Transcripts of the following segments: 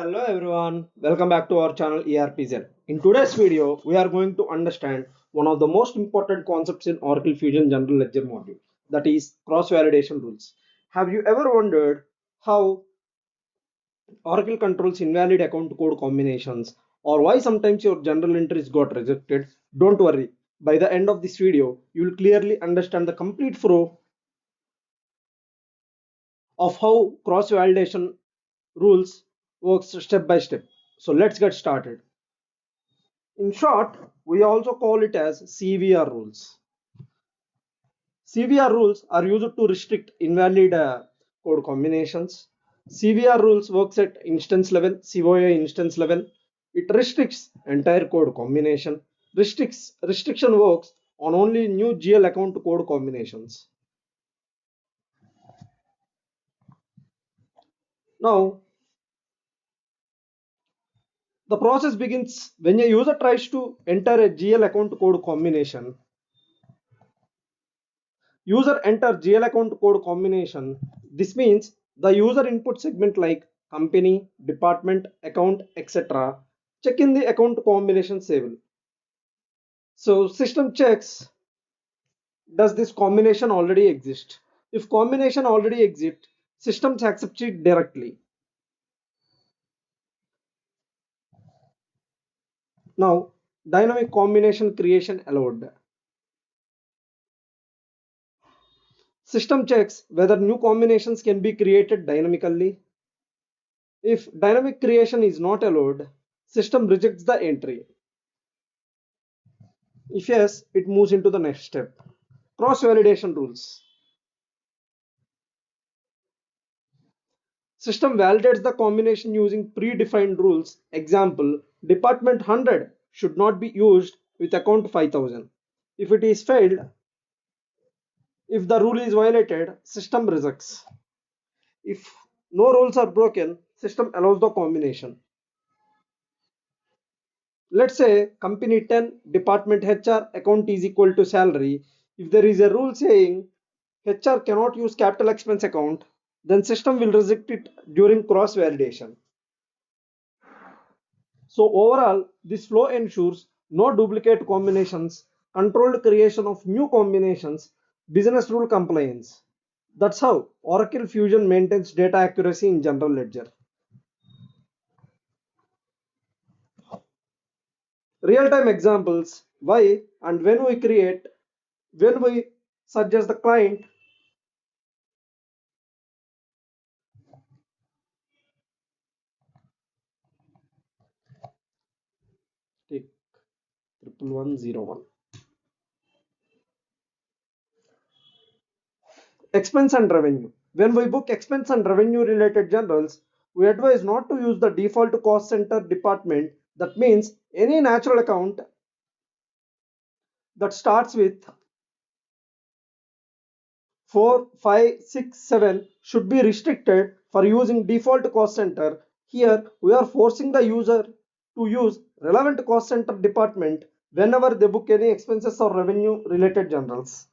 Hello everyone, welcome back to our channel ERPZEN. In today's video, we are going to understand one of the most important concepts in Oracle Fusion General Ledger module, that is cross-validation rules. Have you ever wondered how Oracle controls invalid account code combinations or why sometimes your journal entries got rejected? Don't worry, by the end of this video, you will clearly understand the complete flow of how cross-validation rules works step by step. So let's get started. In short, we also call it as CVR rules. CVR rules are used to restrict invalid code combinations. CVR rules works at instance level, COA instance level. It restricts entire code combination. Restriction works on only new GL account code combinations. Now, the process begins when a user tries to enter a GL account code combination. User enter GL account code combination. This means the user input segment like company, department, account, etc. Check in the account combination table. So system checks, does this combination already exist? If combination already exists, systems accept it directly. Now dynamic combination creation allowed. System checks whether new combinations can be created dynamically. If dynamic creation is not allowed, system rejects the entry. If yes, it moves into the next step. Cross-validation rules. System validates the combination using predefined rules. Example, department 100 should not be used with account 5000. If it is failed, if the rule is violated, system rejects. If no rules are broken, system allows the combination. Let's say company 10, department HR, account is equal to salary. If there is a rule saying HR cannot use capital expense account, then system will reject it during cross validation. So overall, this flow ensures no duplicate combinations, controlled creation of new combinations, business rule compliance. That's how Oracle Fusion maintains data accuracy in general ledger. Real-time examples, why and when we suggest the client, take 11101. Expense and revenue. When we book expense and revenue related journals, we advise not to use the default cost center department. That means any natural account that starts with 4, 5, 6, 7 should be restricted for using default cost center. Here we are forcing the user to use relevant cost center department whenever they book any expenses or revenue related journals.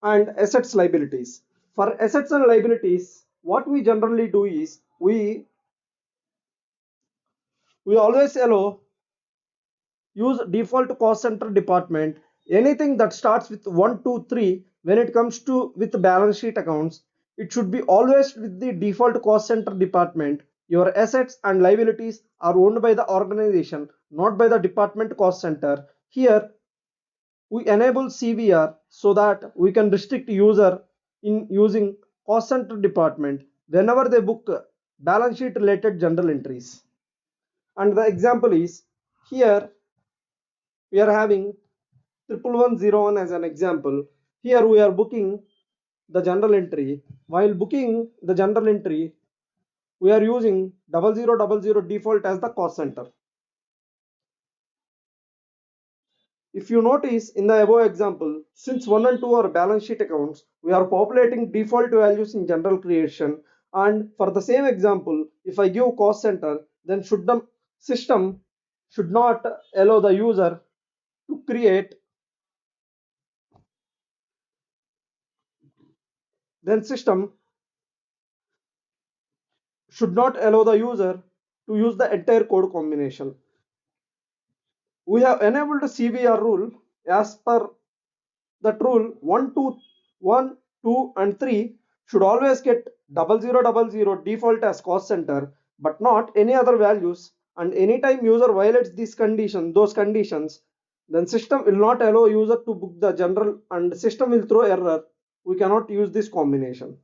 And assets liabilities. For assets and liabilities, what we generally do is we always allow use default cost center department. Anything that starts with 1, 2, 3, when it comes to with balance sheet accounts, it should be always with the default cost center department. Your assets and liabilities are owned by the organization, not by the department cost center. Here we enable CVR so that we can restrict user in using cost center department whenever they book balance sheet related general entries. And the example is here we are having 11101 as an example. Here we are booking the general entry. While booking the general entry, we are using 0000 default as the cost center. If you notice in the above example, since 1 and 2 are balance sheet accounts, we are populating default values in general creation. And for the same example, if I give cost center, then should the system should not allow the user to create, then system should not allow the user to use the entire code combination. We have enabled CVR rule. As per that rule, 1, 2, 1, 2, and 3 should always get 0000 default as cost center, but not any other values. And anytime user violates those conditions, then system will not allow user to book the general and system will throw error. We cannot use this combination.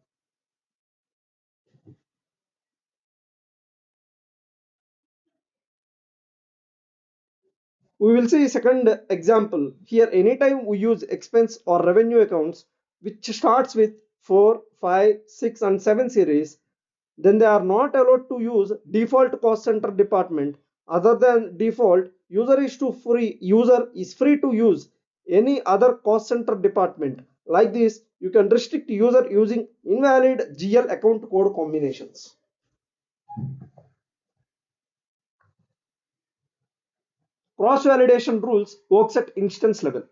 We will see second example. Here anytime we use expense or revenue accounts which starts with 4, 5, 6 and 7 series, then they are not allowed to use default cost center department. Other than default, user is free to use any other cost center department. Like this, you can restrict user using invalid GL account code combinations. Cross validation rules works at instance level.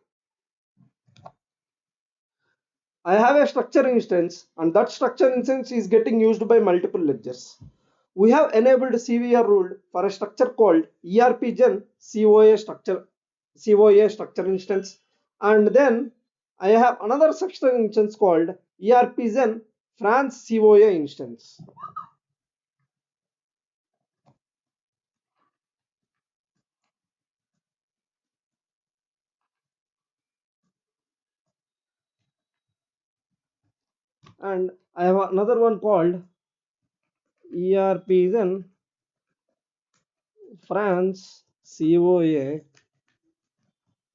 I have a structure instance and that structure instance is getting used by multiple ledgers. We have enabled CVR rule for a structure called ERPZEN COA structure instance, and then I have another structure instance called ERPZEN France COA instance. And I have another one called ERPZEN France COA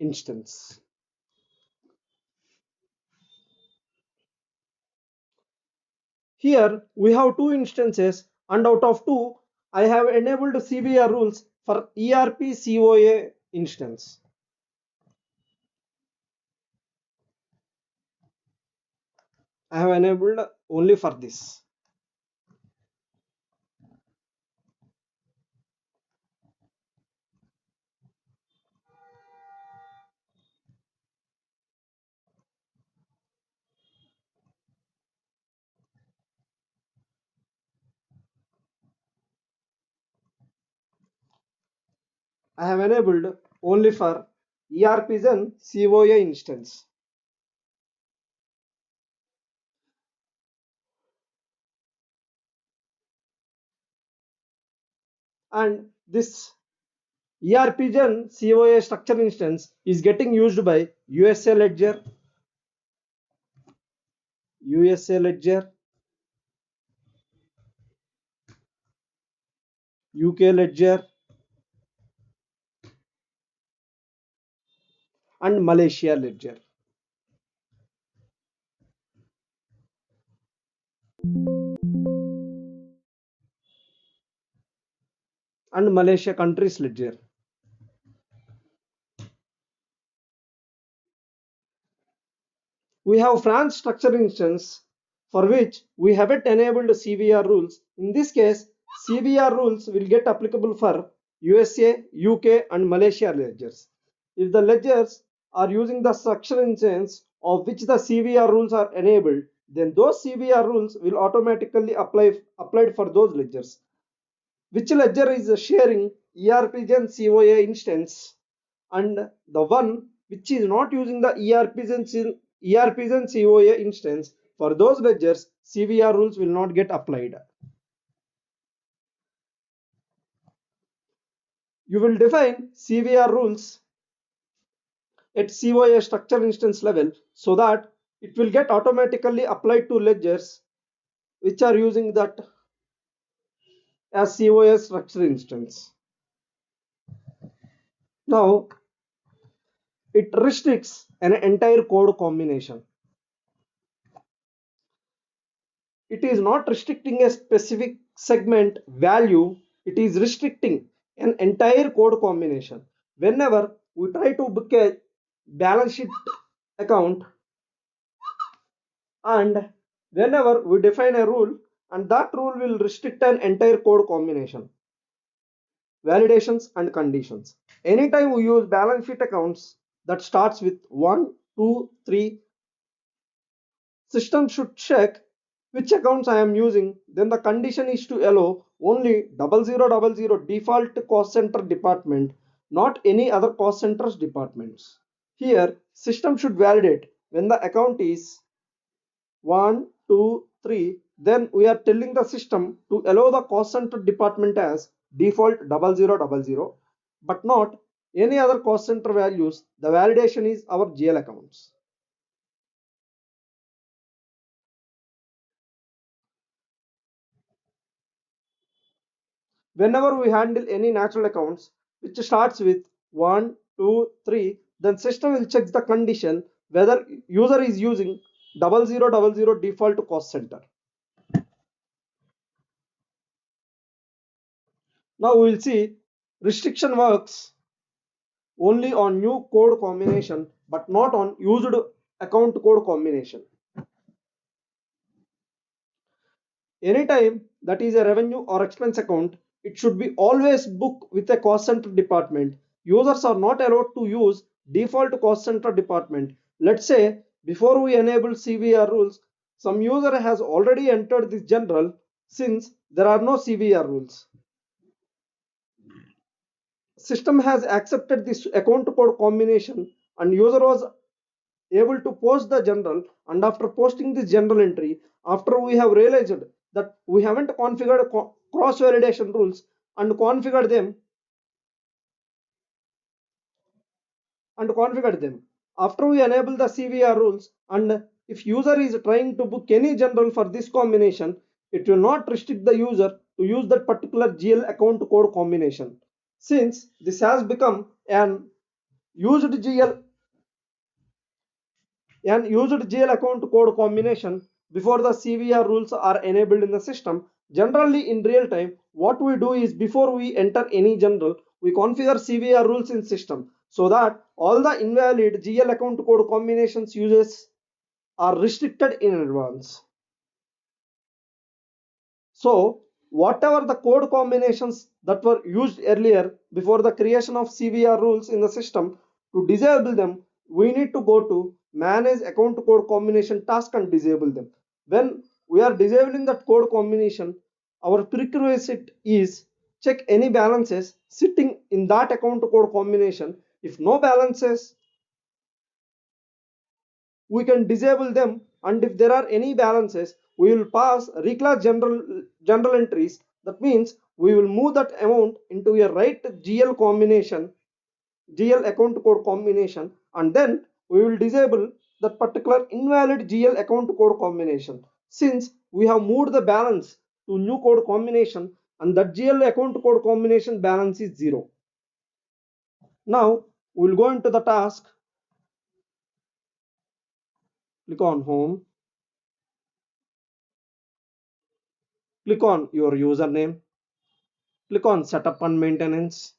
instance. Here we have two instances, and out of two, I have enabled CVR rules for ERPCOA instance. I have enabled only for this. I have enabled only for ERPZEN COA instance. And this ERPZEN COA structure instance is getting used by USA ledger, USA ledger, UK ledger, and Malaysia ledger. And Malaysia countries ledger. We have France structure instance for which we haven't enabled CVR rules. In this case, CVR rules will get applicable for USA, UK, and Malaysia ledgers. If the ledgers are using the structure instance of which the CVR rules are enabled, then those CVR rules will automatically applied for those ledgers. Which ledger is sharing ERPGen COA instance, and the one which is not using the ERPZEN COA instance, for those ledgers, CVR rules will not get applied. You will define CVR rules at COA structure instance level so that it will get automatically applied to ledgers which are using that as COA structure instance. Now, it restricts an entire code combination. It is not restricting a specific segment value, it is restricting an entire code combination. Whenever we try to book a balance sheet account, and whenever we define a rule, and that rule will restrict an entire code combination, validations and conditions. Anytime we use balance sheet accounts that starts with 1, 2, 3, system should check which accounts I am using, then the condition is to allow only 0000 default cost center department, not any other cost centers departments. Here, system should validate when the account is 1, 2, 3, then we are telling the system to allow the cost center department as default 0000, but not any other cost center values. The validation is our GL accounts. Whenever we handle any natural accounts which starts with 1, 2, 3, then system will check the condition whether user is using 0000 default cost center. Now we will see restriction works only on new code combination but not on used account code combination. Anytime that is a revenue or expense account, it should be always booked with a cost center department. Users are not allowed to use default cost center department. Let's say before we enable CVR rules, some user has already entered this general since there are no CVR rules. System has accepted this account code combination and user was able to post the general, and after posting this general entry, after we have realized that we haven't configured cross validation rules and configured them, after we enable the CVR rules, and if user is trying to book any general for this combination, it will not restrict the user to use that particular GL account code combination. Since this has become used used GL account code combination before the CVR rules are enabled in the system. Generally, in real time, what we do is before we enter any general, we configure CVR rules in system so that all the invalid GL account code combinations uses are restricted in advance. So, whatever the code combinations that were used earlier before the creation of CVR rules in the system, to disable them, we need to go to manage account code combination task and disable them. When we are disabling that code combination, our prerequisite is check any balances sitting in that account code combination. If no balances, we can disable them, and if there are any balances we will pass reclass general entries. That means we will move that amount into a right GL account code combination, and then we will disable that particular invalid GL account code combination. Since we have moved the balance to new code combination and that GL account code combination balance is 0. Now we will go into the task, click on home, click on your username, click on setup and maintenance.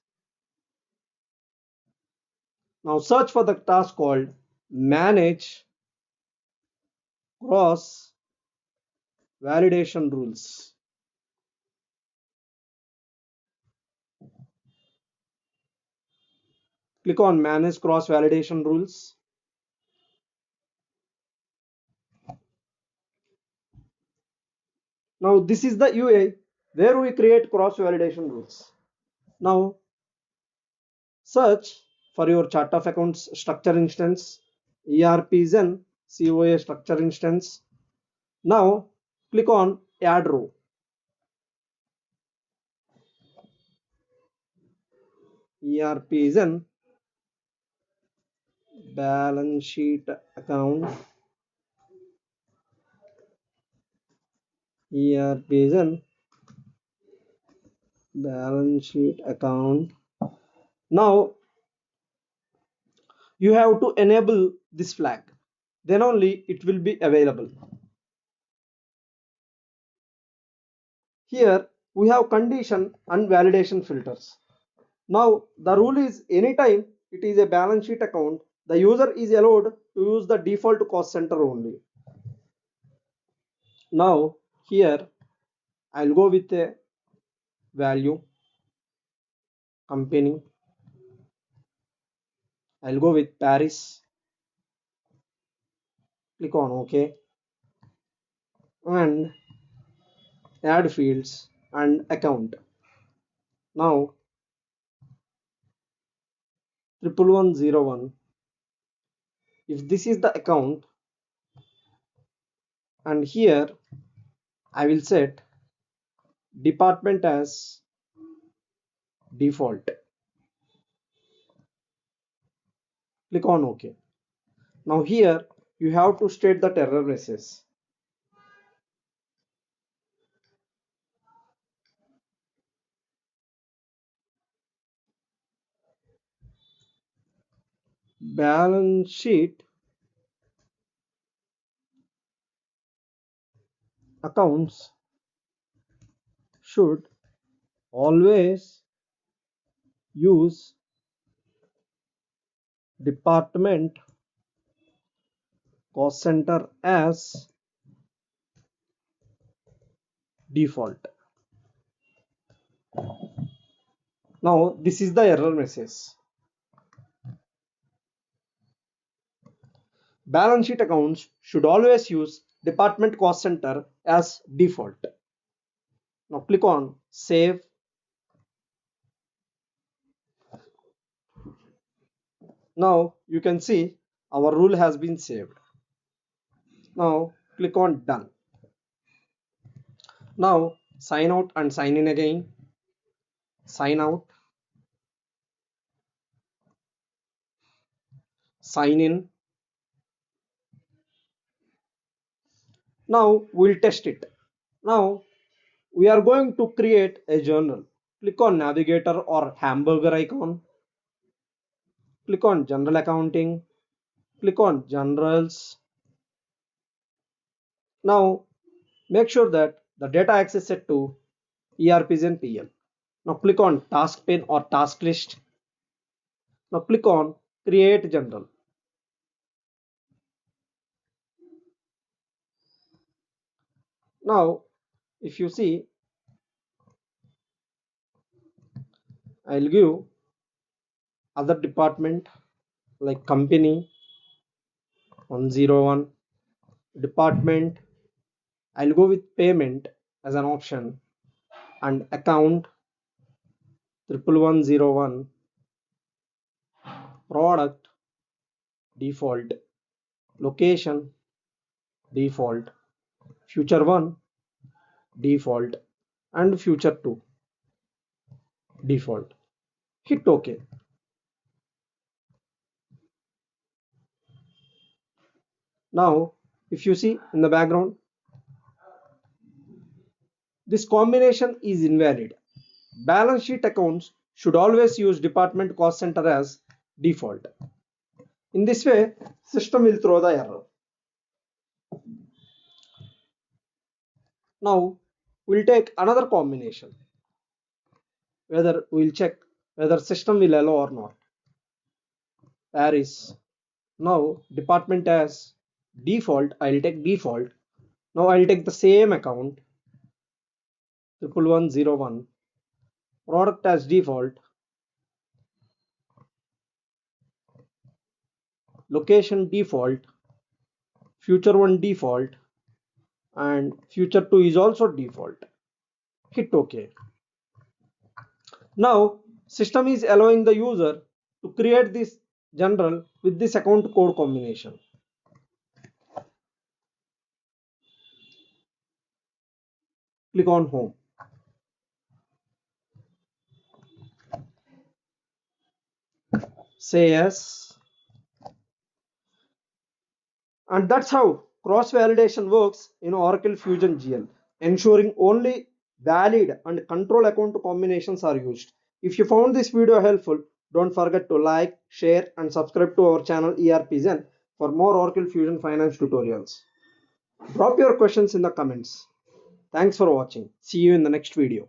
Now search for the task called manage cross validation rules. Click on manage cross validation rules. Now this is the UI where we create cross validation rules. Now search for your chart of accounts structure instance, ERPZEN COA structure instance. Now click on add row. ERPZEN balance sheet account, ERPZEN balance sheet account. Now you have to enable this flag, then only it will be available. Here we have condition and validation filters. Now the rule is anytime it is a balance sheet account, the user is allowed to use the default cost center only. Now here I'll go with a value company. I'll go with Paris. Click on OK and add fields. and account. Now 11101, if this is the account, and here I will set department as default. Click on OK. Now here you have to state that error message. Balance sheet accounts should always use department cost center as default. Now this is the error message. Balance sheet accounts should always use department cost center as default. Now click on save. Now you can see our rule has been saved. Now click on done. Now sign out and sign in again. Sign out, sign in. Now we'll test it. Now we are going to create a journal. Click on navigator or hamburger icon. Click on general accounting. Click on generals. Now make sure that the data access set to ERPZEN PL. Now click on task pane or task list. Now click on create general. Now if you see, I'll give other department like company 101, department, I'll go with payment as an option, and account 11101, product default, location default, future 1 default, and future 2 default. Hit OK. Now if you see in the background, this combination is invalid. Balance sheet accounts should always use department cost center as default. In this way, system will throw the error. Now we'll take another combination, whether we'll check whether system will allow or not. Paris. Now department as default, I'll take default. Now I'll take the same account 11101, product as default, location default, future 1 default, and future 2 is also default. Hit OK. Now system is allowing the user to create this general with this account code combination. Click on home. Say yes. And that's how cross validation works in Oracle Fusion GL, ensuring only valid and control account combinations are used. If you found this video helpful, don't forget to like, share, and subscribe to our channel ERPZEN for more Oracle Fusion Finance tutorials. Drop your questions in the comments. Thanks for watching. See you in the next video.